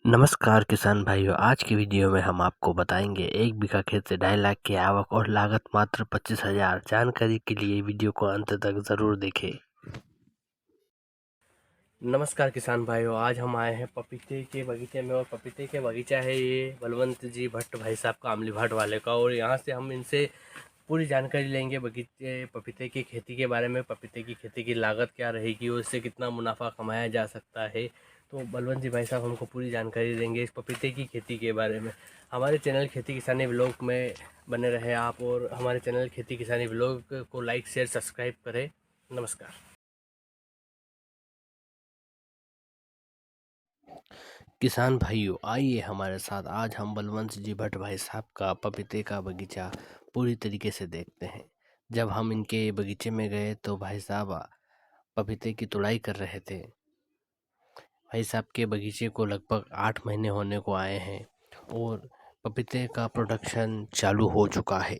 नमस्कार किसान भाइयों, आज की वीडियो में हम आपको बताएंगे 1 बीघा खेत से 2.5 लाख की आवक और लागत मात्र 25,000। जानकारी के लिए वीडियो को अंत तक ज़रूर देखें। नमस्कार किसान भाइयों, आज हम आए हैं पपीते के बगीचे में। और पपीते के बगीचा है ये बलवंत जी भट्ट भाई साहब का, आमली भाट वाले का। और यहाँ से हम इनसे पूरी जानकारी लेंगे बगीचे पपीते की खेती के बारे में। पपीते की खेती की लागत क्या रहेगी और इससे कितना मुनाफा कमाया जा सकता है। तो बलवंत जी भाई साहब हमको पूरी जानकारी देंगे इस पपीते की खेती के बारे में। हमारे चैनल खेती किसानी व्लॉग में बने रहे आप, और हमारे चैनल खेती किसानी व्लॉग को लाइक शेयर सब्सक्राइब करें। नमस्कार किसान भाइयों, आइए हमारे साथ आज हम बलवंत जी भट्ट भाई साहब का पपीते का बगीचा पूरी तरीके से देखते हैं। जब हम इनके बगीचे में गए तो भाई साहब पपीते की तुड़ाई कर रहे थे। भाई साहब के बगीचे को लगभग 8 महीने होने को आए हैं और पपीते का प्रोडक्शन चालू हो चुका है।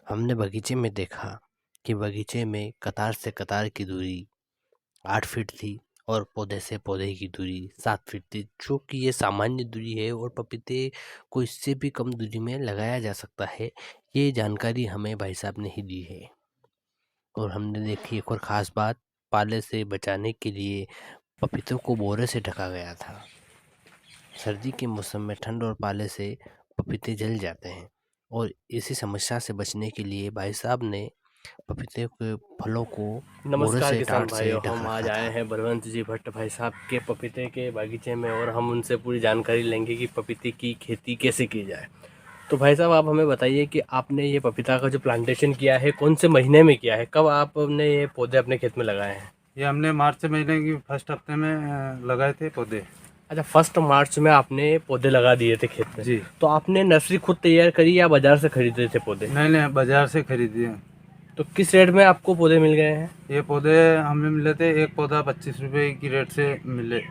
हमने बगीचे में देखा कि बगीचे में कतार से कतार की दूरी 8 फीट थी और पौधे से पौधे की दूरी 7 फीट थी, जो कि ये सामान्य दूरी है और पपीते को इससे भी कम दूरी में लगाया जा सकता है। ये जानकारी हमें भाई साहब ने ही दी है। और हमने देखी एक और ख़ास बात, पाले से बचाने के लिए पपीतों को बोरे से ढका गया था। सर्दी के मौसम में ठंड और पाले से पपीते जल जाते हैं और इसी समस्या से बचने के लिए भाई साहब ने पपीते के फलों को बोरे नमस्कार से किसान टाट से भाइयों, ढक हम रखा आज आए था। हैं बलवंत जी भट्ट भाई साहब के पपीते के बागीचे में और हम उनसे पूरी जानकारी लेंगे कि पपीते की खेती कैसे की जाए। तो भाई साहब, आप हमें बताइए कि आपने ये पपीता का जो प्लांटेशन किया है कौन से महीने में किया है, कब आपने ये पौधे अपने खेत में लगाए हैं? ये हमने मार्च महीने की फर्स्ट हफ्ते में लगाए थे पौधे। अच्छा, 1 मार्च में आपने पौधे लगा दिए थे खेत में। जी। तो आपने नर्सरी खुद तैयार करी या बाजार से खरीदे थे पौधे? नहीं, बाजार से खरीदे। तो किस रेट में आपको पौधे मिल गए हैं? ये पौधे हमें मिले थे, एक पौधा 25 रुपये की रेट से मिले।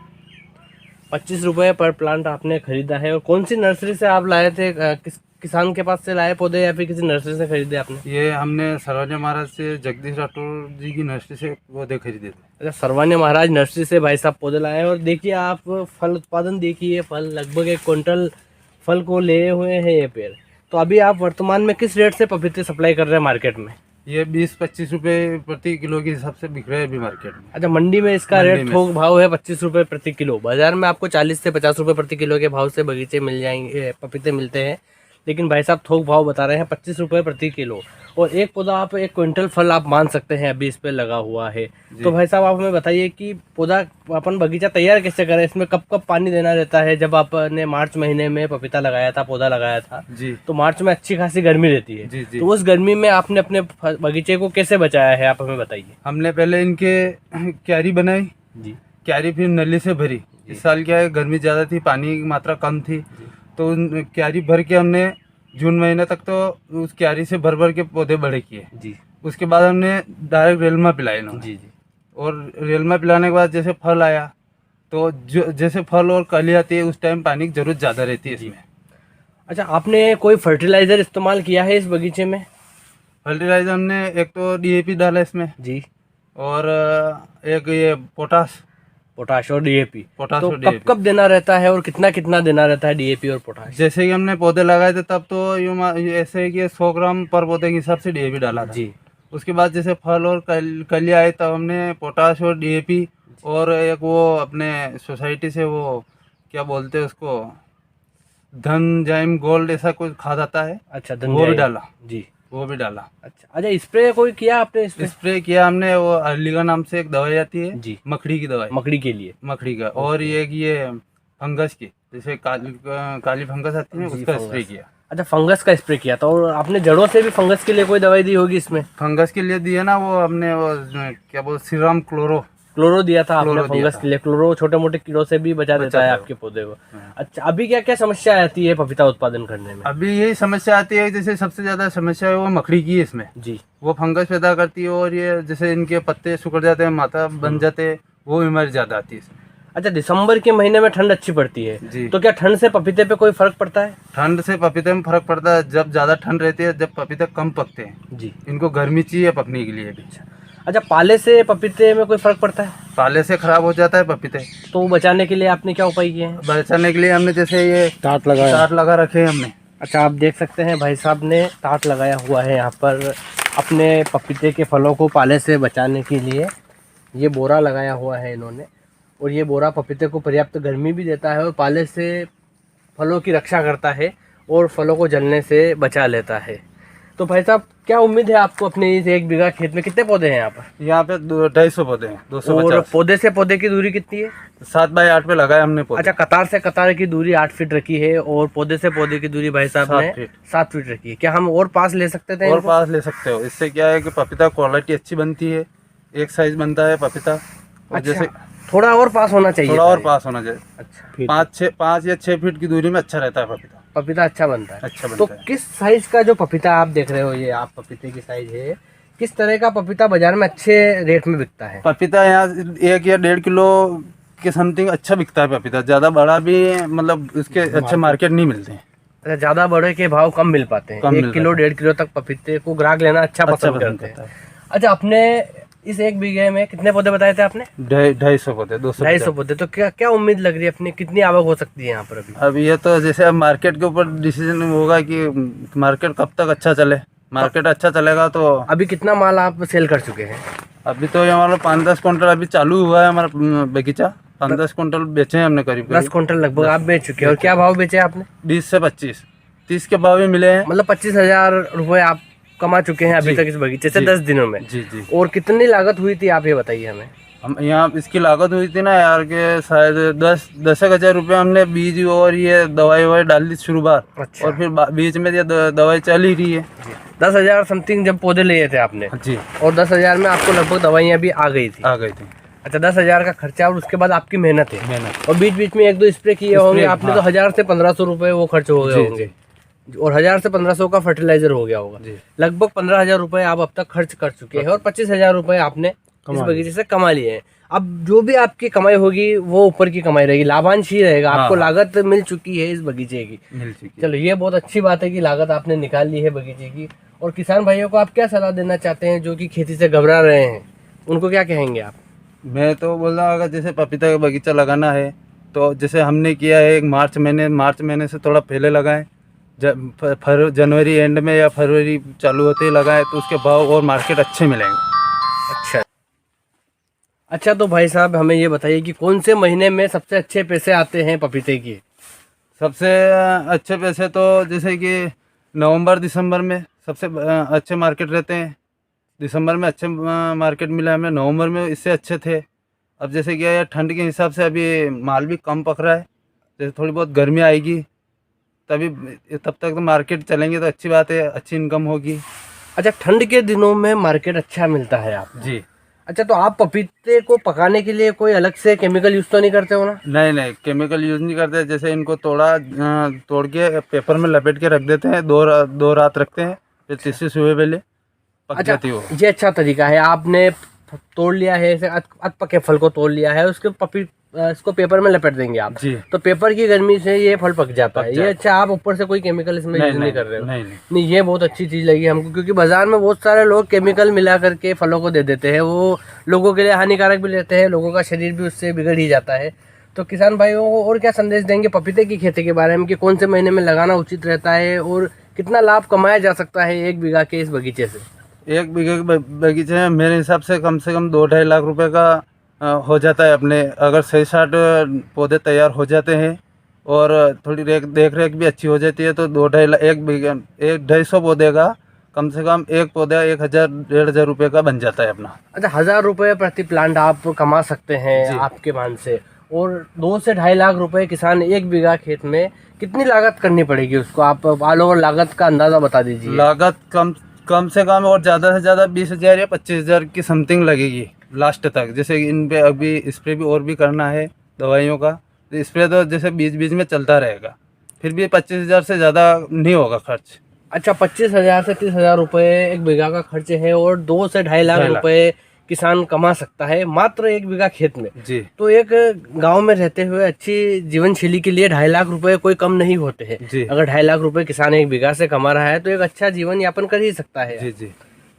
25 रुपये पर प्लांट आपने खरीदा है। और कौन सी नर्सरी से आप लाए थे? किस किसान के पास से लाए पौधे या फिर किसी नर्सरी से खरीदे आपने? ये हमने सरवाजा महाराज से, जगदीश राठौर जी की नर्सरी से पौधे खरीदे थे। अच्छा, सरवान्य महाराज नर्सरी से भाई साहब पौधे लाए हैं। और देखिए आप फल उत्पादन देखिए, फल लगभग 1 क्विंटल फल को लिए हुए हैं ये पेड़। तो अभी आप वर्तमान में किस रेट से पपीते सप्लाई कर रहे हैं मार्केट में? ये 20-25 रुपये प्रति किलो के हिसाब से बिक रहे हैं अभी मार्केट में। अच्छा, मंडी में इसका मंडी रेट में थोक भाव है 25 रुपये प्रति किलो। बाजार में आपको 40 से 50 रुपये प्रति किलो के भाव से बगीचे मिल जाएंगे, पपीते मिलते हैं। लेकिन भाई साहब थोक भाव बता रहे हैं 25 रुपये प्रति किलो। और एक पौधा आप 1 क्विंटल फल आप मान सकते हैं अभी इस पे लगा हुआ है। तो भाई साहब, आप हमें बताइए कि पौधा अपन बगीचा तैयार कैसे करें, इसमें कब कब पानी देना रहता है? जब आपने मार्च महीने में पपीता लगाया था, पौधा लगाया था, जी। तो मार्च में अच्छी खासी गर्मी रहती है। जी, जी। तो उस गर्मी में आपने अपने बगीचे को कैसे बचाया है, आप हमें बताइए। हमने पहले इनके क्यारी बनाई जी। क्यारी, फिर नली से भरी। इस साल क्या है, गर्मी ज़्यादा थी, पानी की मात्रा कम थी, तो उन क्यारी भर के हमने जून महीने तक तो उस क्यारी से भर भर के पौधे बड़े किए। जी। उसके बाद हमने डायरेक्ट रेलमा पिलाए इन्होंने। जी। जी। और रेलमा पिलाने के बाद जैसे फल आया, तो जो जैसे फल और कली आती है उस टाइम पानी की जरूरत ज़्यादा रहती है इसमें। अच्छा, आपने कोई फर्टिलाइजर इस्तेमाल किया है इस बगीचे में? फर्टिलाइजर हमने एक तो डीएपी डाला इसमें, जी। और एक ये पोटास और डीएपी। पोटास तो और कब डीएपी। कब देना रहता है और कितना कितना देना रहता है डीएपी और पोटाश? जैसे कि हमने पौधे लगाए थे तब तो ये ऐसे है कि 100 ग्राम पर पौधे के हिसाब से डीएपी डाला था। जी। उसके बाद जैसे फल और कली आए तब हमने पोटाश और डीएपी, और एक वो अपने सोसाइटी से वो क्या बोलते हैं उसको, धन जाइम गोल्ड ऐसा कुछ खाद आता है। अच्छा, वो भी डाला। जी। वो भी डाला। अच्छा, स्प्रे कोई किया आपने इस पे? स्प्रे किया हमने, वो अर्लिगा नाम से एक दवाई आती है। जी। मकड़ी की दवाई, मकड़ी के लिए। मकड़ी का। और ये फंगस की, जैसे काली फंगस आती है, जी, उसका फंगस। स्प्रे किया। अच्छा, फंगस का स्प्रे किया था। और आपने जड़ों से भी फंगस के लिए कोई दवाई दी होगी इसमें? फंगस के लिए दिया ना, वो हमने वो क्या बोल, श्रीराम क्लोरो दिया था आपने क्लोरो दिया फंगस था। के लिए। क्लोरो छोटे मोटे कीड़ों से भी बचा देता है आपके पौधे को। अच्छा, अभी क्या क्या समस्या आती है पपीता उत्पादन करने में? अभी यही समस्या आती है, जैसे सबसे ज्यादा समस्या है वो मकड़ी की है इसमें। जी। वो फंगस पैदा करती है, और ये जैसे इनके पत्ते सिकुड़ जाते हैं, माथा बन जाते हैं, वो बीमारी ज्यादा आती है इसमें। अच्छा, दिसंबर के महीने में ठंड अच्छी पड़ती है। जी। तो क्या ठंड से पपीते पे कोई फर्क पड़ता है? ठंड से पपीते में फर्क पड़ता है, जब ज्यादा ठंड रहती है, जब पपीते कम पकते हैं। जी। इनको गर्मी चाहिए पकने के लिए भी। अच्छा, पाले से पपीते में कोई फर्क पड़ता है? पाले से खराब हो जाता है पपीते। तो बचाने के लिए आपने क्या उपाय किए हैं? बचाने के लिए हमने जैसे ये टाट लगा रखे हैं हमने। अच्छा, आप देख सकते हैं भाई साहब ने टाट लगाया हुआ है यहाँ पर अपने पपीते के फलों को पाले से बचाने के लिए। ये बोरा लगाया हुआ है इन्होंने, और ये बोरा पपीते को पर्याप्त गर्मी भी देता है और पाले से फलों की रक्षा करता है और फलों को जलने से बचा लेता है। तो भाई साहब, क्या उम्मीद है आपको अपने इस 1 बीघा खेत में? कितने पौधे हैं यहाँ पर? यहाँ पे 250 पौधे हैं, 250। और पौधे से पौधे की दूरी कितनी है? 7 बाई 8 पे लगाए हमने पौधे। अच्छा, कतार से कतार की दूरी 8 फीट रखी है और पौधे से पौधे की दूरी भाई साहब ने 7 फीट रखी है। क्या हम और पास ले सकते थे? और पास ले सकते हो। इससे क्या है कि पपीता क्वालिटी अच्छी बनती है, एक साइज बनता है पपीता। और अच्छा, जैसे थोड़ा और पास होना चाहिए। थोड़ा और पास होना चाहिए। अच्छा, 5 या 6 फीट की दूरी में अच्छा रहता है पपीता। पपीता अच्छा बनता है। अच्छा तो बनता है। किस साइज का जो पपीता आप देख रहे हो, ये आप पपीते की साइज है, किस तरह का पपीता बाजार में अच्छे रेट में बिकता है? पपीता यहाँ 1 या 1.5 किलो के समथिंग अच्छा बिकता है पपीता। ज्यादा बड़ा भी मतलब इसके अच्छे मार्केट नहीं मिलते हैं। अच्छा, ज्यादा बड़े के भाव कम मिल पाते हैं। 1 किलो 1.5 किलो तक पपीते को ग्राहक लेना अच्छा पसंद करते हैं। अच्छा, अपने इस 1 बीघे में कितने पौधे बताए थे आपने? 250 पौधे, 250 पौधे। तो क्या उम्मीद लग रही है अपनी, कितनी आवक हो सकती है यहाँ पर अभी? अब ये तो जैसे अब मार्केट के ऊपर डिसीजन होगा कि मार्केट कब तक अच्छा चले। मार्केट अच्छा चलेगा तो। अभी कितना माल आप सेल कर चुके हैं? अभी तो ये हमारा 5-10 क्विंटल अभी चालू हुआ है हमारा बगीचा। 5-10 क्विंटल बेचे हैं हमने करीब 10 क्विंटल लगभग आप बेच चुके हैं। और क्या भाव बेचे आपने? 20 से 25, 30 के भाव भी मिले हैं। मतलब 25,000 रुपए आप कमा चुके हैं अभी तक इस बगीचे से 10 दिनों में। जी जी। और कितनी लागत हुई थी आप ये बताइए हमें? हम यहाँ इसकी लागत हुई थी ना यार के शायद 10,000 रुपये हमने बीज और ये दवाई ववाई डाल दी शुरुआत। अच्छा। और फिर बीच में ये दवाई चल ही रही है। 10,000 समथिंग जब पौधे लिए थे आपने, जी। और 10,000 में आपको लगभग दवाइयाँ भी आ गई थी? आ गई थी। अच्छा, 10,000 का खर्चा और उसके बाद आपकी मेहनत है। मेहनत। और बीच बीच में 1-2 स्प्रे किए होंगे आपने, तो 1000 से 1500 रुपए वो खर्च हो गए होंगे। और 1000 से 1500 का फर्टिलाइजर हो गया होगा। लगभग 15,000 रुपए आप अब तक खर्च कर चुके हैं और 25,000 रुपए आपने इस बगीचे से कमा लिए हैं। अब जो भी आपकी कमाई होगी वो ऊपर की कमाई रहेगी, लाभांश ही रहेगा। आपको लागत मिल चुकी है इस बगीचे की। चलो, ये बहुत अच्छी बात है कि लागत आपने निकाल ली है बगीचे की। और किसान भाइयों को आप क्या सलाह देना चाहते हैं जो कि खेती से घबरा रहे हैं, उनको क्या कहेंगे आप? मैं तो बोल रहा हूँ अगर जैसे पपीता का बगीचा लगाना है तो जैसे हमने किया है मार्च महीने से थोड़ा पहले लगाएं। जनवरी एंड में या फरवरी चालू होते ही लगाएं तो उसके भाव और मार्केट अच्छे मिलेंगे। अच्छा, तो भाई साहब हमें ये बताइए कि कौन से महीने में सबसे अच्छे पैसे आते हैं पपीते की? सबसे अच्छे पैसे तो जैसे कि नवंबर दिसंबर में सबसे अच्छे मार्केट रहते हैं। दिसंबर में अच्छे मार्केट मिला हमें, नवंबर में इससे अच्छे थे। अब जैसे क्या है ठंड के हिसाब से अभी माल भी कम पक रहा है। जैसे थोड़ी बहुत गर्मी आएगी तब तक तो मार्केट चलेंगे तो अच्छी बात है, अच्छी इनकम होगी। अच्छा, ठंड के दिनों में मार्केट अच्छा मिलता है आप? जी। अच्छा, तो आप पपीते को पकाने के लिए कोई अलग से केमिकल यूज तो नहीं करते हो ना? नहीं, केमिकल यूज नहीं करते। जैसे इनको तोड़ के पेपर में लपेट के रख देते हैं, 2 रात रखते हैं, फिर तीसरी सुबह पहले पक जाती हो। ये अच्छा तरीका है। आपने तोड़ लिया है, अध पके फल को तोड़ लिया है, उसके इसको पेपर में लपेट देंगे आप जी। तो पेपर की गर्मी से ये फल पक जाता है। ये अच्छा, आप ऊपर से कोई केमिकल इसमें यूज नहीं कर रहे हो? नहीं, ये बहुत अच्छी चीज लगी हमको, क्योंकि बाजार में बहुत सारे लोग केमिकल मिला करके फलों को दे देते हैं। वो लोगों के लिए हानिकारक भी लेते हैं, लोगों का शरीर भी उससे बिगड़ ही जाता है। तो किसान भाइयों को और क्या संदेश देंगे पपीते की खेती के बारे में, कि कौन से महीने में लगाना उचित रहता है और कितना लाभ कमाया जा सकता है 1 बीघा के इस बगीचे से? 1 बीघे के बगीचे में मेरे हिसाब से कम 2-2.5 लाख रुपए का हो जाता है अपने। अगर 6-7 पौधे तैयार हो जाते हैं और थोड़ी देख रेख भी अच्छी हो जाती है तो 2-2.5 पौधे का कम से कम एक पौधा 1,000-1,500 रुपये का बन जाता है अपना। अच्छा, 1,000 रुपये प्रति प्लांट आप कमा सकते हैं आपके मान से। और 2 से 2.5 लाख रुपए किसान 1 बीघा खेत में कितनी लागत करनी पड़ेगी उसको? आप ऑल ओवर लागत का अंदाजा बता दीजिए। लागत कम से कम और ज़्यादा से ज़्यादा 20,000 या 25,000 की समथिंग लगेगी लास्ट तक। जैसे इन पे अभी स्प्रे भी और भी करना है दवाइयों का, तो स्प्रे तो जैसे बीच में चलता रहेगा, फिर भी 25,000 से ज़्यादा नहीं होगा खर्च। अच्छा, 25,000 से 30,000 रुपये 1 बीघा का खर्च है और 2 से 2.5 लाख रुपए किसान कमा सकता है मात्र 1 बीघा खेत में। जी। तो एक गांव में रहते हुए अच्छी जीवन शैली के लिए 2.5 लाख रुपए कोई कम नहीं होते हैं। अगर 2.5 लाख रुपए किसान 1 बीघा से कमा रहा है तो एक अच्छा जीवन यापन कर ही सकता है। जी।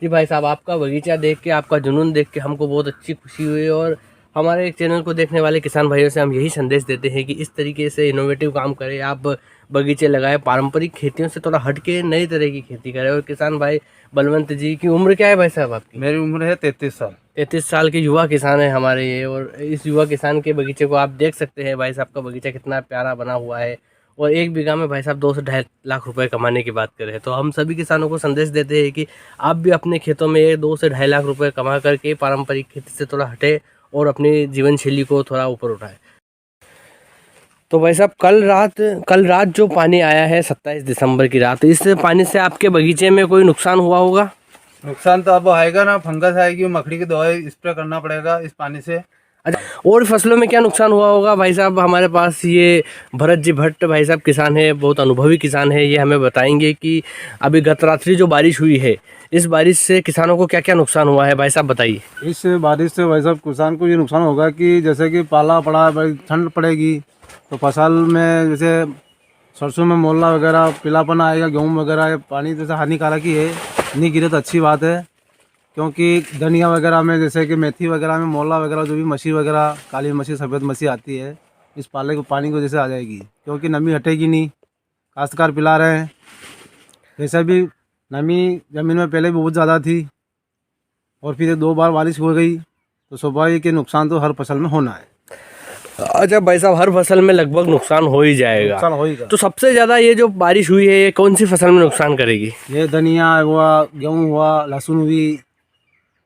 जी भाई साहब, आपका बगीचा देख के, आपका जुनून देख के हमको बहुत अच्छी खुशी हुई। और हमारे चैनल को देखने वाले किसान भाइयों से हम यही संदेश देते हैं कि इस तरीके से इनोवेटिव काम करें, आप बगीचे लगाएं, पारंपरिक खेतियों से थोड़ा हट के नई तरह की खेती करें। और किसान भाई बलवंत जी की उम्र क्या है भाई साहब आपकी? मेरी उम्र है 33 साल। 33 साल के युवा किसान है हमारे ये। और इस युवा किसान के बगीचे को आप देख सकते हैं भाई साहब का बगीचा कितना प्यारा बना हुआ है। और एक बीघा में भाई साहब 2 से 2.5 लाख रुपए कमाने की बात करें तो हम सभी किसानों को संदेश देते हैं कि आप भी अपने खेतों में 2 से 2.5 लाख रुपए कमा करके पारंपरिक खेती से थोड़ा हटे और अपनी जीवन शैली को थोड़ा ऊपर उठाए। तो भाई साहब कल रात जो पानी आया है 27 दिसंबर की रात, इस पानी से आपके बगीचे में कोई नुकसान हुआ होगा? नुकसान तो अब आएगा ना, फंगस आएगी, मकड़ी की दवाई स्प्रे करना पड़ेगा इस पानी से। अच्छा, और फसलों में क्या नुकसान हुआ होगा भाई साहब? हमारे पास ये भरत जी भट्ट भाई साहब किसान है, बहुत अनुभवी किसान है, ये हमें बताएंगे कि अभी गत रात्रि जो बारिश हुई है, इस बारिश से किसानों को क्या क्या नुकसान हुआ है। भाई साहब बताइए। इस बारिश से भाई साहब किसान को ये नुकसान होगा कि जैसे कि पाला पड़ा, ठंड पड़ेगी तो फसल में जैसे सरसों में मोला वगैरह पीलापन आएगा, गेहूँ वगैरह, पानी जैसे हानिकारक ही है, नहीं गिरे तो अच्छी बात है। क्योंकि धनिया वगैरह में जैसे कि मेथी वगैरह में मोला वगैरह जो भी मछली वगैरह, काली मछली सफ़ेद मछली आती है, इस पाले को पानी को जैसे आ जाएगी, क्योंकि नमी हटेगी नहीं, काश्तकार पिला रहे हैं। वैसे भी नमी ज़मीन में पहले भी बहुत ज़्यादा थी और फिर 2 बार बारिश हो गई तो स्वाभाविक के नुकसान तो हर फसल में होना है। अच्छा भाई साहब, हर फसल में लगभग नुकसान हो ही जाएगा। नुकसान होगा। तो सबसे ज़्यादा ये जो बारिश हुई है ये कौन सी फसल में नुकसान करेगी? ये धनिया हुआ, गेहूँ हुआ, लहसुन हुई,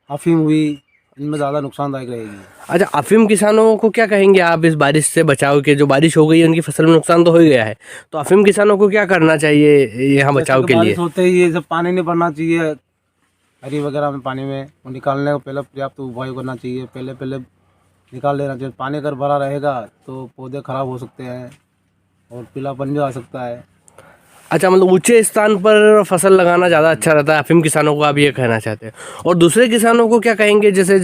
अफीम हुई, इनमें ज़्यादा नुकसानदायक रहेगी। अच्छा, अफीम किसानों को क्या कहेंगे आप इस बारिश से बचाव के? जो बारिश हो गई है उनकी फसल में नुकसान तो हो ही गया है, तो अफीम किसानों को क्या करना चाहिए यहाँ बचाव के लिए? बारिश होते ही ये सब पानी नहीं पड़ना चाहिए, हरी वगैरह में पानी में वो निकालने को पहले पर्याप्त उपाय करना चाहिए, पहले निकाल लेना चाहिए। पानी अगर भरा रहेगा तो पौधे खराब हो सकते हैं और पीलापन भी आ सकता है। अच्छा, मतलब ऊंचे स्थान पर फसल लगाना ज़्यादा अच्छा रहता है अफीम किसानों को, आप ये कहना चाहते हैं। और दूसरे किसानों को क्या कहेंगे, जैसे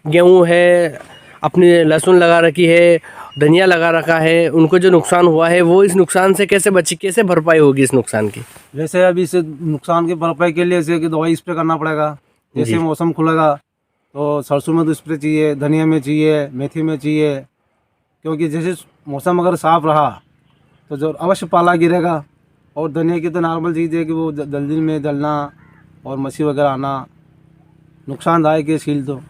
गेहूँ है, अपनी लहसुन लगा रखी है, धनिया लगा रखा है, उनको जो नुकसान हुआ है वो इस नुकसान से कैसे भरपाई होगी इस नुकसान की? जैसे अभी इसे नुकसान की भरपाई के लिए जैसे कि दवाई स्प्रे करना पड़ेगा। जैसे मौसम खुलेगा तो सरसों में तो स्प्रे चाहिए, धनिया में चाहिए, मेथी में चाहिए, क्योंकि जैसे मौसम अगर साफ रहा तो जो अवश्य पाला गिरेगा। और धनिया की तो नॉर्मल चीज़ है कि वो जल्दी में जलना और मच्छी वगैरह आना नुकसानदायक है सील तो।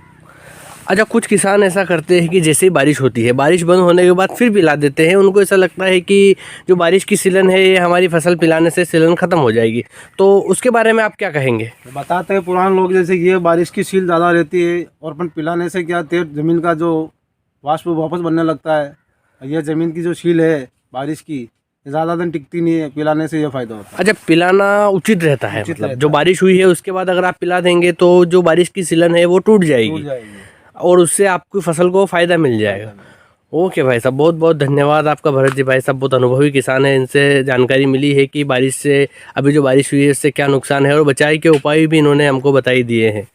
अच्छा, कुछ किसान ऐसा करते हैं कि जैसे ही बारिश होती है, बारिश बंद होने के बाद फिर पिला देते हैं। उनको ऐसा लगता है कि जो बारिश की सीलन है ये हमारी फसल पिलाने से सीलन ख़त्म हो जाएगी, तो उसके बारे में आप क्या कहेंगे? बताते हैं पुराने लोग जैसे ये बारिश की सील ज़्यादा रहती है और अपन पिलाने से क्या ज़मीन का जो वाष्प वापस बनने लगता है। ये ज़मीन की जो सील है बारिश की ज़्यादा दिन टिकती नहीं है, पिलाने से ये फ़ायदा होता है। अच्छा, पिलाना उचित रहता है, मतलब जो बारिश हुई है उसके बाद अगर आप पिला देंगे तो जो बारिश की सीलन है वो टूट जाएगी और उससे आपकी फसल को फ़ायदा मिल जाएगा। ओके भाई साहब, बहुत बहुत धन्यवाद आपका। भरत जी भाई साहब बहुत अनुभवी किसान है, इनसे जानकारी मिली है कि बारिश से, अभी जो बारिश हुई है इससे क्या नुकसान है और बचाव के उपाय भी इन्होंने हमको बताई दिए हैं।